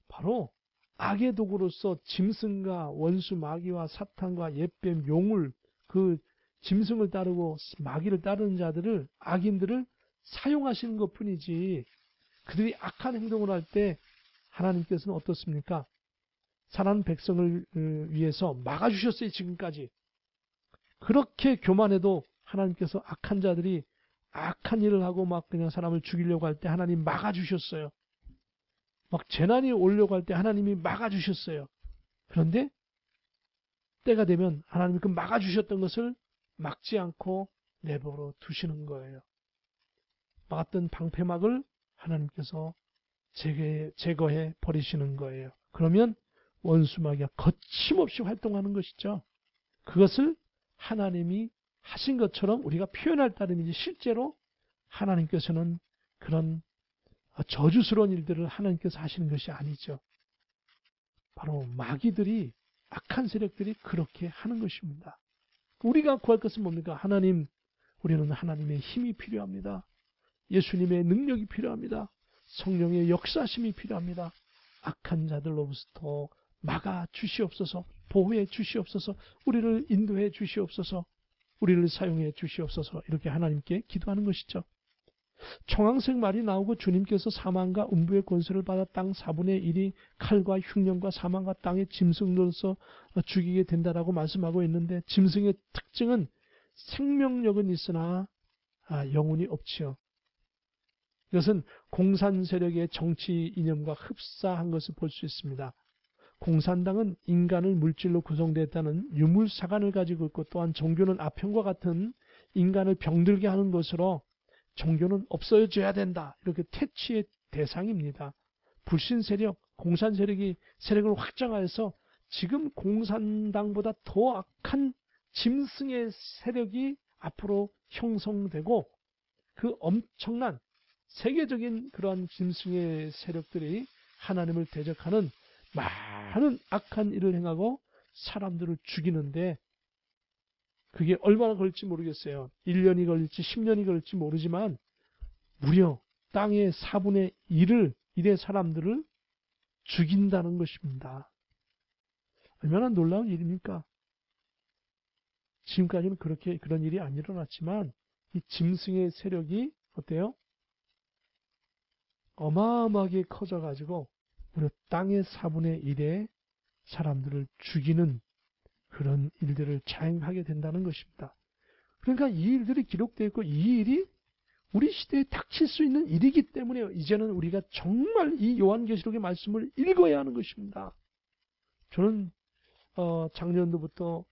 바로 악의 도구로서 짐승과 원수 마귀와 사탄과 옛뱀 용을 그 짐승을 따르고 마귀를 따르는 자들을 악인들을 사용하시는 것뿐이지 그들이 악한 행동을 할 때 하나님께서는 어떻습니까? 사랑하는 백성을 위해서 막아주셨어요. 지금까지. 그렇게 교만해도 하나님께서 악한 자들이 악한 일을 하고 막 그냥 사람을 죽이려고 할 때 하나님 막아주셨어요. 막 재난이 오려고 할 때 하나님이 막아주셨어요. 그런데 때가 되면 하나님이 그 막아주셨던 것을 막지 않고 내버려 두시는 거예요. 막았던 방패막을 하나님께서 제거해 버리시는 거예요. 그러면 원수 마귀가 거침없이 활동하는 것이죠. 그것을 하나님이 하신 것처럼 우리가 표현할 따름이지 실제로 하나님께서는 그런 저주스러운 일들을 하나님께서 하시는 것이 아니죠. 바로 마귀들이 악한 세력들이 그렇게 하는 것입니다. 우리가 구할 것은 뭡니까? 하나님, 우리는 하나님의 힘이 필요합니다. 예수님의 능력이 필요합니다. 성령의 역사심이 필요합니다. 악한 자들로부터 막아 주시옵소서, 보호해 주시옵소서, 우리를 인도해 주시옵소서, 우리를 사용해 주시옵소서 이렇게 하나님께 기도하는 것이죠. 청황색 말이 나오고 주님께서 사망과 음부의 권세를 받아 땅 4분의 1이 칼과 흉년과 사망과 땅의 짐승으로서 죽이게 된다라고 말씀하고 있는데 짐승의 특징은 생명력은 있으나 영혼이 없지요. 이것은 공산 세력의 정치 이념과 흡사한 것을 볼 수 있습니다. 공산당은 인간을 물질로 구성되었다는 유물사관을 가지고 있고 또한 종교는 아편과 같은 인간을 병들게 하는 것으로 종교는 없어져야 된다. 이렇게 퇴치의 대상입니다. 불신 세력, 공산 세력이 세력을 확장하여서 지금 공산당보다 더 악한 짐승의 세력이 앞으로 형성되고 그 엄청난 세계적인 그러한 짐승의 세력들이 하나님을 대적하는 많은 악한 일을 행하고 사람들을 죽이는데 그게 얼마나 걸릴지 모르겠어요. 1년이 걸릴지 10년이 걸릴지 모르지만 무려 땅의 4분의 1의 사람들을 죽인다는 것입니다. 얼마나 놀라운 일입니까? 지금까지는 그런 일이 안 일어났지만 이 짐승의 세력이 어때요? 어마어마하게 커져가지고 무려 땅의 4분의 1의 사람들을 죽이는 그런 일들을 자행하게 된다는 것입니다. 그러니까 이 일들이 기록되어 있고 이 일이 우리 시대에 닥칠 수 있는 일이기 때문에 이제는 우리가 정말 이 요한계시록의 말씀을 읽어야 하는 것입니다. 저는 작년도부터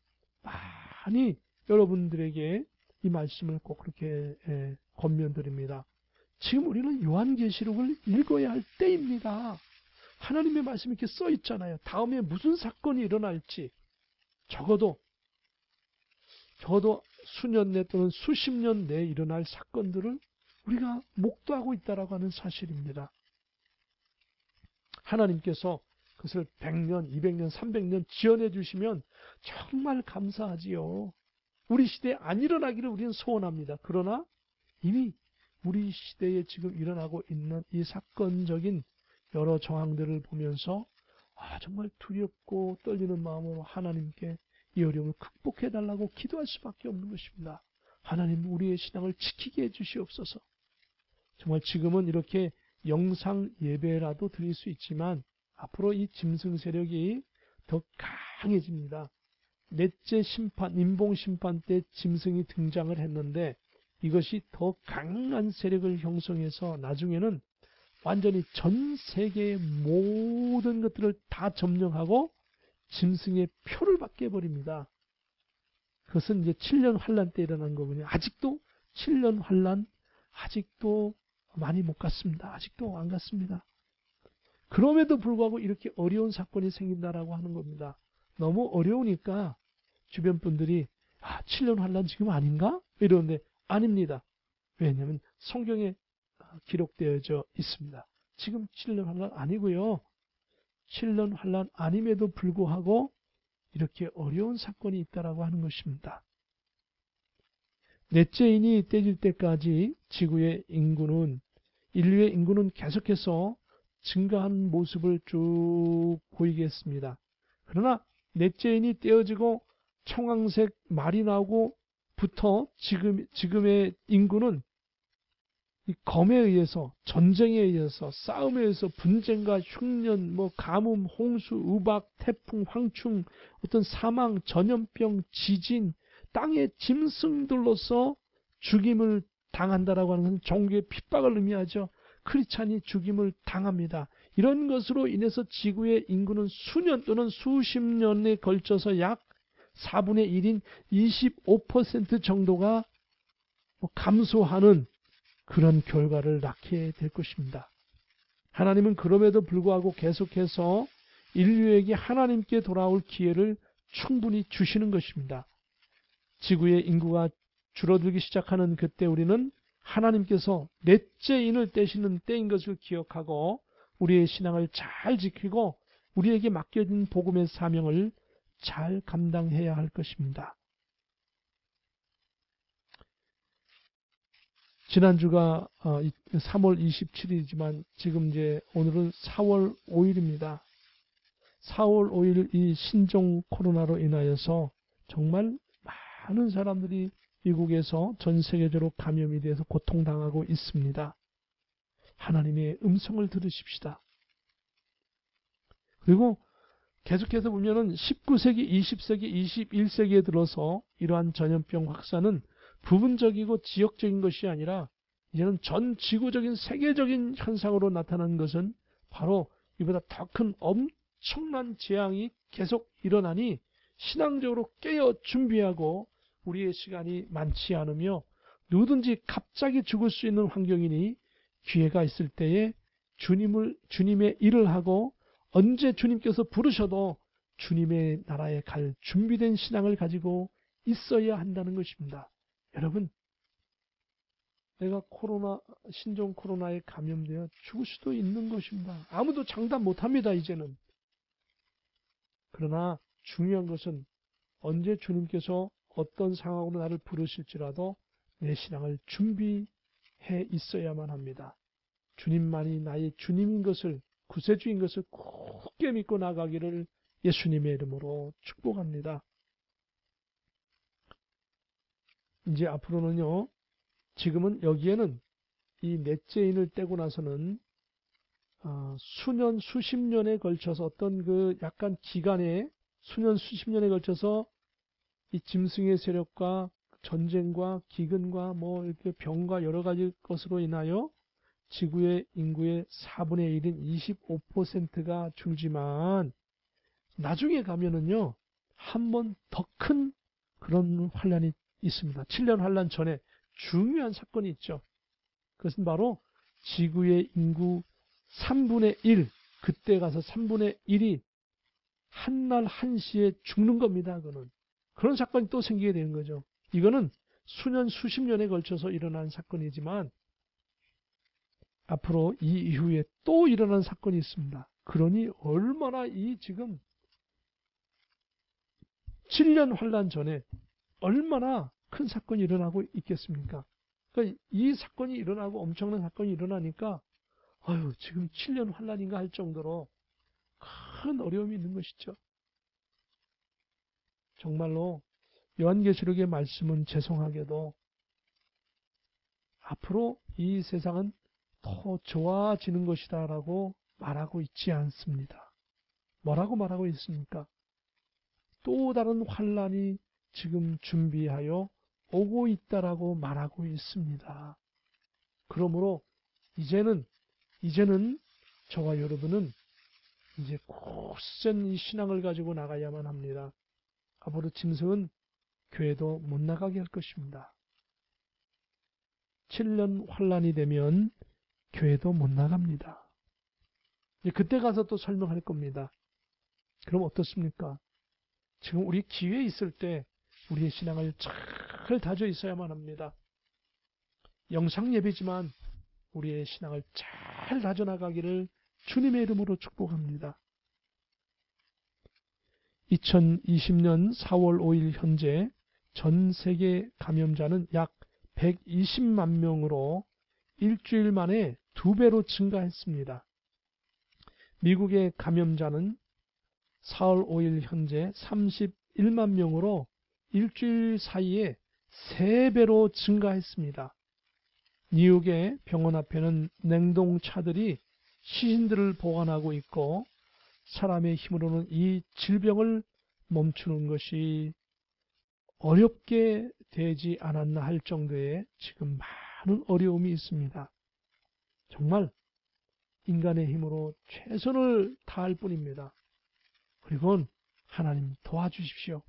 많이 여러분들에게 이 말씀을 꼭 그렇게 권면드립니다. 지금 우리는 요한계시록을 읽어야 할 때입니다. 하나님의 말씀이 이렇게 써 있잖아요. 다음에 무슨 사건이 일어날지 적어도 수년 내 또는 수십 년 내에 일어날 사건들을 우리가 목도하고 있다라고 하는 사실입니다. 하나님께서 그것을 100년, 200년, 300년 지연해 주시면 정말 감사하지요. 우리 시대에 안 일어나기를 우리는 소원합니다. 그러나 이미 우리 시대에 지금 일어나고 있는 이 사건적인 여러 정황들을 보면서 정말 두렵고 떨리는 마음으로 하나님께 이 어려움을 극복해 달라고 기도할 수밖에 없는 것입니다. 하나님, 우리의 신앙을 지키게 해 주시옵소서. 정말 지금은 이렇게 영상 예배라도 드릴 수 있지만 앞으로 이 짐승 세력이 더 강해집니다. 넷째 심판, 인봉심판 때 짐승이 등장을 했는데 이것이 더 강한 세력을 형성해서 나중에는 완전히 전 세계의 모든 것들을 다 점령하고 짐승의 표를 받게 해버립니다. 그것은 이제 7년 환란 때 일어난 거군요. 아직도 7년 환란, 아직도 많이 못 갔습니다. 아직도 안 갔습니다. 그럼에도 불구하고 이렇게 어려운 사건이 생긴다라고 하는 겁니다. 너무 어려우니까 주변 분들이 7년 환란 지금 아닌가? 이러는데 아닙니다. 왜냐하면 성경에 기록되어져 있습니다. 지금 7년 환란 아니고요. 7년 환란 아님에도 불구하고 이렇게 어려운 사건이 있다라고 하는 것입니다. 넷째 인이 떼질 때까지 지구의 인구는, 인류의 인구는 계속해서 증가한 모습을 쭉 보이겠습니다. 그러나 넷째 인이 떼어지고 청황색 말이 나오고부터 지금의 인구는 이 검에 의해서, 전쟁에 의해서, 싸움에 의해서 분쟁과 흉년, 가뭄, 홍수, 우박, 태풍, 황충, 어떤 사망, 전염병, 지진, 땅의 짐승들로서 죽임을 당한다라고 하는 것은 종교의 핍박을 의미하죠. 크리스찬이 죽임을 당합니다. 이런 것으로 인해서 지구의 인구는 수년 또는 수십 년에 걸쳐서 약 4분의 1인 25% 정도가 감소하는 그런 결과를 낳게 될 것입니다. 하나님은 그럼에도 불구하고 계속해서 인류에게 하나님께 돌아올 기회를 충분히 주시는 것입니다. 지구의 인구가 줄어들기 시작하는 그때 우리는 하나님께서 넷째 인을 떼시는 때인 것을 기억하고 우리의 신앙을 잘 지키고 우리에게 맡겨진 복음의 사명을 잘 감당해야 할 것입니다. 지난주가 3월 27일이지만 지금 이제 오늘은 4월 5일입니다. 4월 5일 이 신종 코로나로 인하여서 정말 많은 사람들이 미국에서 전 세계적으로 감염이 돼서 고통당하고 있습니다. 하나님의 음성을 들으십시다. 그리고 계속해서 보면은 19세기, 20세기, 21세기에 들어서 이러한 전염병 확산은 부분적이고 지역적인 것이 아니라 이제는 전 지구적인 세계적인 현상으로 나타나는 것은 바로 이보다 더 큰 엄청난 재앙이 계속 일어나니 신앙적으로 깨어 준비하고 우리의 시간이 많지 않으며 누구든지 갑자기 죽을 수 있는 환경이니 기회가 있을 때에 주님의 일을 하고 언제 주님께서 부르셔도 주님의 나라에 갈 준비된 신앙을 가지고 있어야 한다는 것입니다. 여러분, 내가 신종 코로나에 감염되어 죽을 수도 있는 것입니다. 아무도 장담 못합니다, 이제는. 그러나 중요한 것은 언제 주님께서 어떤 상황으로 나를 부르실지라도 내 신앙을 준비해 있어야만 합니다. 주님만이 나의 주님인 것을, 구세주인 것을 굳게 믿고 나가기를 예수님의 이름으로 축복합니다. 이제 앞으로는요, 지금은 여기에는 이 넷째 인을 떼고 나서는 수년, 수십 년에 걸쳐서 어떤 그 약간 기간에 수년, 수십 년에 걸쳐서 이 짐승의 세력과 전쟁과 기근과 이렇게 병과 여러 가지 것으로 인하여 지구의 인구의 4분의 1인 25%가 줄지만 나중에 가면은요, 한 번 더 큰 그런 환란이 있습니다. 7년 환란 전에 중요한 사건이 있죠. 그것은 바로 지구의 인구 3분의 1, 그때 가서 3분의 1이 한날 한시에 죽는 겁니다. 그런 사건이 또 생기게 되는 거죠. 이거는 수년, 수십 년에 걸쳐서 일어난 사건이지만 앞으로 이 이후에 또 일어난 사건이 있습니다. 그러니 얼마나 이 지금 7년 환란 전에 얼마나 큰 사건이 일어나고 있겠습니까? 그러니까 이 사건이 일어나고 엄청난 사건이 일어나니까 지금 7년 환란인가 할 정도로 큰 어려움이 있는 것이죠. 정말로 요한계시록의 말씀은 죄송하게도 앞으로 이 세상은 더 좋아지는 것이다 라고 말하고 있지 않습니다. 뭐라고 말하고 있습니까? 또 다른 환란이 지금 준비하여 오고 있다라고 말하고 있습니다. 그러므로 이제는 저와 여러분은 이제 굳센 이 신앙을 가지고 나가야만 합니다. 앞으로 짐승은 교회도 못 나가게 할 것입니다. 7년 환란이 되면 교회도 못 나갑니다. 그때 가서 또 설명할 겁니다. 그럼 어떻습니까? 지금 우리 기회에 있을 때 우리의 신앙을 잘 다져 있어야만 합니다. 영상 예배지만 우리의 신앙을 잘 다져나가기를 주님의 이름으로 축복합니다. 2020년 4월 5일 현재 전 세계 감염자는 약 120만 명으로 일주일 만에 2배로 증가했습니다. 미국의 감염자는 4월 5일 현재 31만 명으로 일주일 사이에 3배로 증가했습니다. 뉴욕의 병원 앞에는 냉동차들이 시신들을 보관하고 있고 사람의 힘으로는 이 질병을 멈추는 것이 어렵게 되지 않았나 할 정도의 지금 많은 어려움이 있습니다. 정말 인간의 힘으로 최선을 다할 뿐입니다. 그리고 하나님 도와주십시오.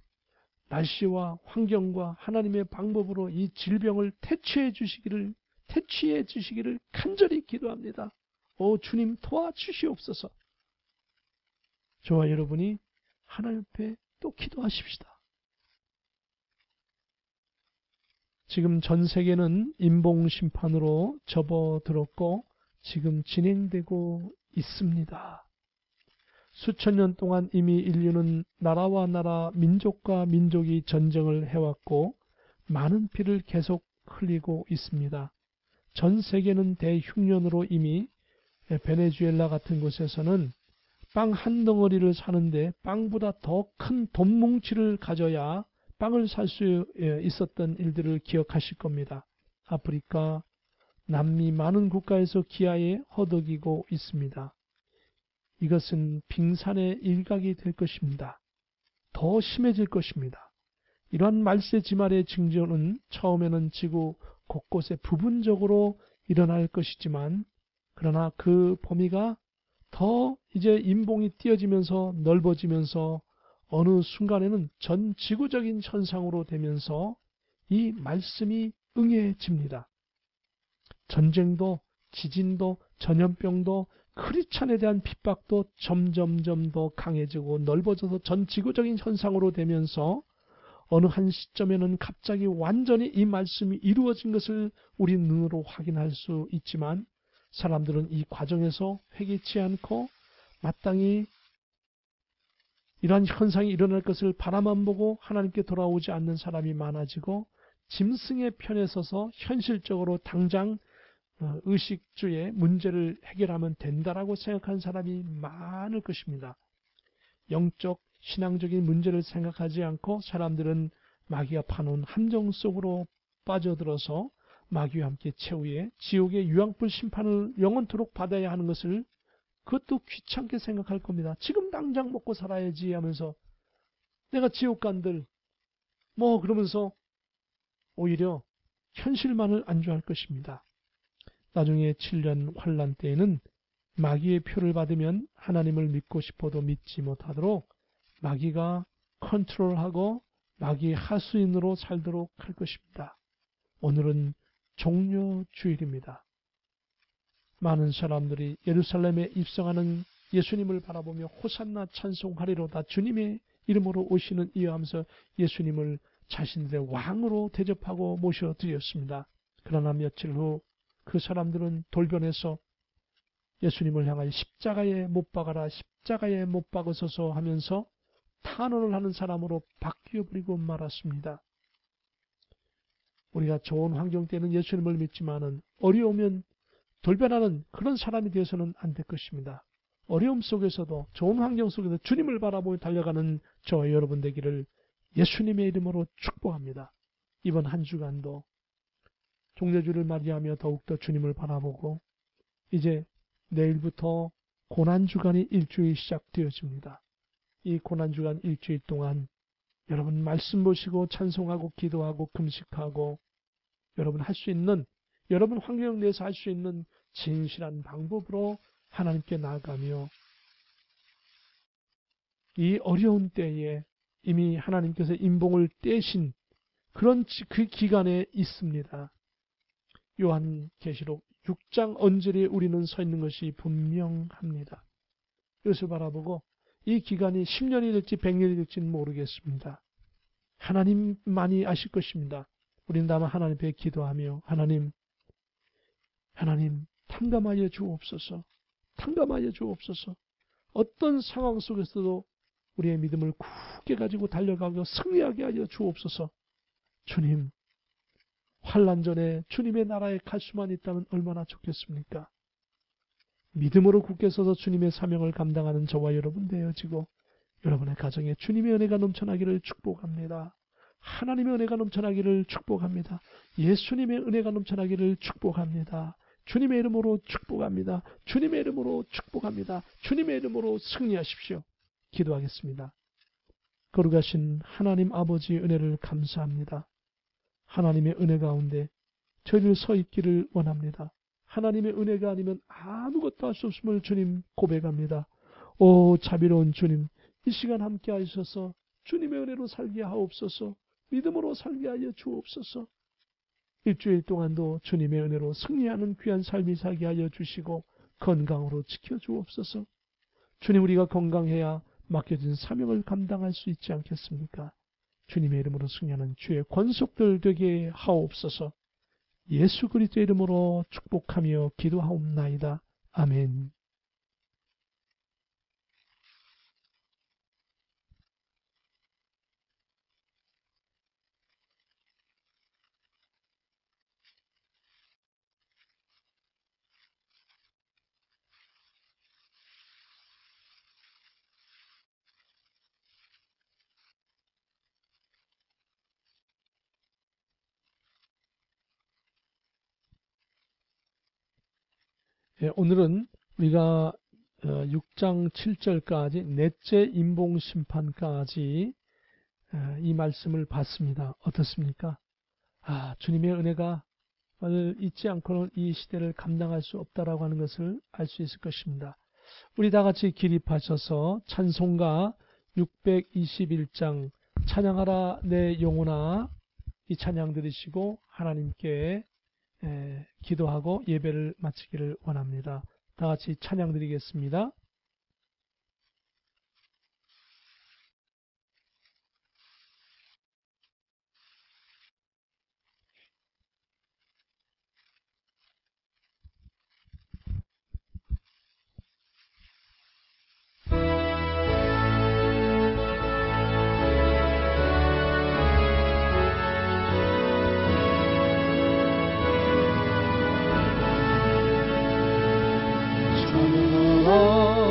날씨와 환경과 하나님의 방법으로 이 질병을 퇴치해 주시기를 간절히 기도합니다. 주님 도와주시옵소서. 저와 여러분이 하나님 앞에 또 기도하십시다. 지금 전 세계는 인봉심판으로 접어들었고 지금 진행되고 있습니다. 수천 년 동안 이미 인류는 나라와 나라, 민족과 민족이 전쟁을 해왔고 많은 피를 계속 흘리고 있습니다. 전 세계는 대흉년으로 이미 베네수엘라 같은 곳에서는 빵 한 덩어리를 사는데 빵보다 더 큰 돈 뭉치를 가져야 빵을 살 수 있었던 일들을 기억하실 겁니다. 아프리카, 남미 많은 국가에서 기아에 허덕이고 있습니다. 이것은 빙산의 일각이 될 것입니다. 더 심해질 것입니다. 이러한 말세지말의 징조는 처음에는 지구 곳곳에 부분적으로 일어날 것이지만 그러나 그 범위가 더 이제 인봉이 띄어지면서 넓어지면서 어느 순간에는 전 지구적인 현상으로 되면서 이 말씀이 응해집니다. 전쟁도 지진도 전염병도 크리스찬에 대한 핍박도 점점점 더 강해지고 넓어져서 전 지구적인 현상으로 되면서 어느 한 시점에는 갑자기 완전히 이 말씀이 이루어진 것을 우리 눈으로 확인할 수 있지만 사람들은 이 과정에서 회개치 않고 마땅히 이러한 현상이 일어날 것을 바라만 보고 하나님께 돌아오지 않는 사람이 많아지고 짐승의 편에 서서 현실적으로 당장 의식주의 문제를 해결하면 된다라고 생각하는 사람이 많을 것입니다. 영적, 신앙적인 문제를 생각하지 않고 사람들은 마귀가 파놓은 함정 속으로 빠져들어서 마귀와 함께 최후의 지옥의 유황불 심판을 영원토록 받아야 하는 것을 그것도 귀찮게 생각할 겁니다. 지금 당장 먹고 살아야지 하면서 내가 지옥 간들 그러면서 오히려 현실만을 안주할 것입니다. 나중에 7년 환란 때에는 마귀의 표를 받으면 하나님을 믿고 싶어도 믿지 못하도록 마귀가 컨트롤하고 마귀의 하수인으로 살도록 할 것입니다. 오늘은 종료주일입니다. 많은 사람들이 예루살렘에 입성하는 예수님을 바라보며 호산나 찬송하리로다. 주님의 이름으로 오시는 이여 하면서 예수님을 자신들의 왕으로 대접하고 모셔드렸습니다. 그러나 며칠 후 그 사람들은 돌변해서 예수님을 향하여 십자가에 못 박아라, 십자가에 못 박으소서 하면서 탄원을 하는 사람으로 바뀌어버리고 말았습니다. 우리가 좋은 환경 때는 예수님을 믿지만은 어려우면 돌변하는 그런 사람이 되어서는 안 될 것입니다. 어려움 속에서도 좋은 환경 속에서 주님을 바라보며 달려가는 저와 여러분 되기를 예수님의 이름으로 축복합니다. 이번 한 주간도 종려주를 맞이하며 더욱더 주님을 바라보고 이제 내일부터 고난주간이 일주일 시작되어집니다. 이 고난주간 일주일 동안 여러분 말씀 보시고 찬송하고 기도하고 금식하고 여러분 할 수 있는, 여러분 환경 내에서 할 수 있는 진실한 방법으로 하나님께 나아가며 이 어려운 때에 이미 하나님께서 인봉을 떼신 그런 그 기간에 있습니다. 요한계시록 6장 언저리에 우리는 서 있는 것이 분명합니다. 이것을 바라보고 이 기간이 10년이 될지 100년이 될지는 모르겠습니다. 하나님만이 아실 것입니다. 우리는 다만 하나님 앞에 기도하며 하나님 탕감하여 주옵소서. 탕감하여 주옵소서. 어떤 상황 속에서도 우리의 믿음을 굳게 가지고 달려가고 승리하게 하여 주옵소서. 주님, 환난 전에 주님의 나라에 갈 수만 있다면 얼마나 좋겠습니까? 믿음으로 굳게 서서 주님의 사명을 감당하는 저와 여러분 되어지고 여러분의 가정에 주님의 은혜가 넘쳐나기를 축복합니다. 하나님의 은혜가 넘쳐나기를 축복합니다. 예수님의 은혜가 넘쳐나기를 축복합니다. 주님의 이름으로 축복합니다. 주님의 이름으로 축복합니다. 주님의 이름으로 승리하십시오. 기도하겠습니다. 거룩하신 하나님 아버지의 은혜를 감사합니다. 하나님의 은혜 가운데 저희를 서 있기를 원합니다. 하나님의 은혜가 아니면 아무것도 할 수 없음을 주님 고백합니다. 오 자비로운 주님, 이 시간 함께 하셔서 주님의 은혜로 살게 하옵소서. 믿음으로 살게 하여 주옵소서. 일주일 동안도 주님의 은혜로 승리하는 귀한 삶이 살게 하여 주시고 건강으로 지켜주옵소서. 주님, 우리가 건강해야 맡겨진 사명을 감당할 수 있지 않겠습니까? 주님의 이름으로 승리하는 주의 권속들 되게 하옵소서. 예수 그리스도의 이름으로 축복하며 기도하옵나이다. 아멘. 오늘은 우리가 6장 7절까지 넷째 인봉심판까지 이 말씀을 봤습니다. 어떻습니까? 주님의 은혜가 잊지 않고는 이 시대를 감당할 수 없다라고 하는 것을 알 수 있을 것입니다. 우리 다 같이 기립하셔서 찬송가 621장 찬양하라 내 영혼아, 이 찬양 들으시고 하나님께 기도하고 예배를 마치기를 원합니다. 다 같이 찬양 드리겠습니다. 찬양하라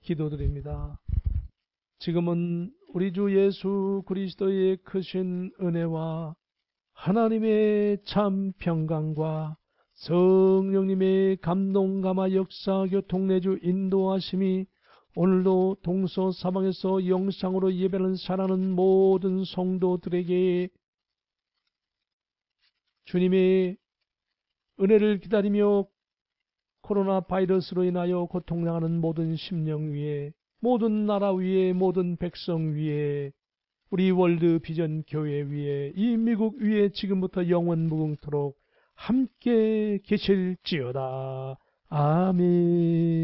기도드립니다. 지금은 우리 주 예수 그리스도의 크신 은혜와 하나님의 참 평강과 성령님의 감동 감화 역사 교통 내주 인도하심이 오늘도 동서사방에서 영상으로 예배를 사랑하는 모든 성도들에게 주님의 은혜를 기다리며 코로나 바이러스로 인하여 고통당하는 모든 심령 위에, 모든 나라 위에, 모든 백성 위에, 우리 월드 비전 교회 위에, 이 미국 위에 지금부터 영원 무궁토록 함께 계실지어다. 아멘.